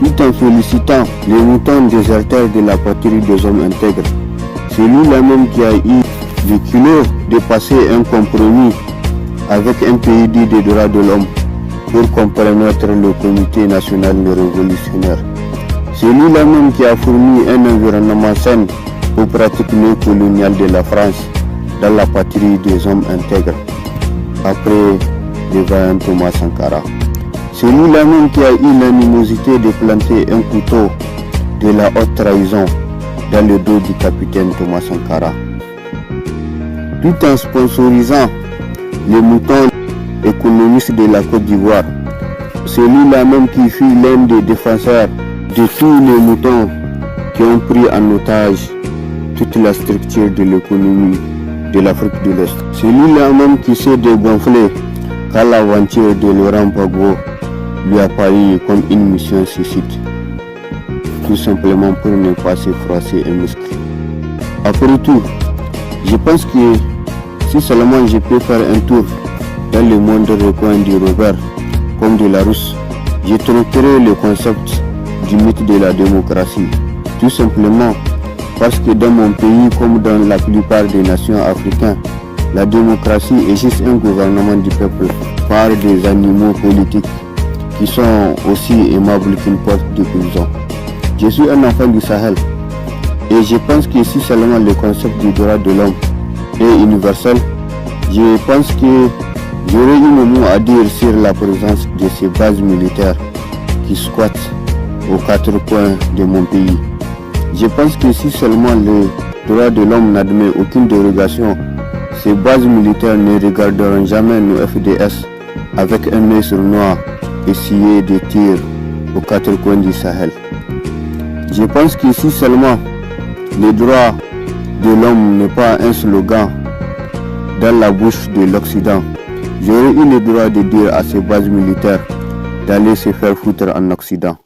tout en félicitant les moutons déserteurs de la patrie des hommes intègres. C'est lui-là même qui a eu le culot de passer un compromis avec un pays dit des droits de l'homme pour compromettre le comité national révolutionnaire. C'est lui-là même qui a fourni un environnement sain aux pratiques néocoloniales de la France dans la patrie des hommes intègres, après le vaillant Thomas Sankara. C'est lui-là même qui a eu l'animosité de planter un couteau de la haute trahison dans le dos du capitaine Thomas Sankara, tout en sponsorisant les moutons économistes de la Côte d'Ivoire. C'est lui-là même qui fut l'un des défenseurs de tous les moutons qui ont pris en otage toute la structure de l'économie de l'Afrique de l'Est. C'est lui-là même qui s'est dégonflé quand l'aventure de Laurent Gbagbo lui a paru comme une mission suicide, tout simplement pour ne pas se froisser un muscle. Après tout, je pense que si seulement je peux faire un tour dans le monde recoin du Robert comme de la Rousse, je trouverai le concept du mythe de la démocratie, tout simplement parce que dans mon pays comme dans la plupart des nations africaines, la démocratie est juste un gouvernement du peuple par des animaux politiques qui sont aussi aimables qu'une porte de prison. Je suis un enfant du Sahel et je pense que si seulement le concept du droit de l'homme est universel, je pense que j'aurais eu mon mot à dire sur la présence de ces bases militaires qui squattent aux quatre coins de mon pays. Je pense que si seulement le droit de l'homme n'admet aucune dérogation, ces bases militaires ne regarderont jamais nos FDS avec un œil sournois et scié de tirs aux quatre coins du Sahel. Je pense que si seulement le droit de l'homme n'est pas un slogan dans la bouche de l'Occident, j'aurais eu le droit de dire à ces bases militaires d'aller se faire foutre en Occident.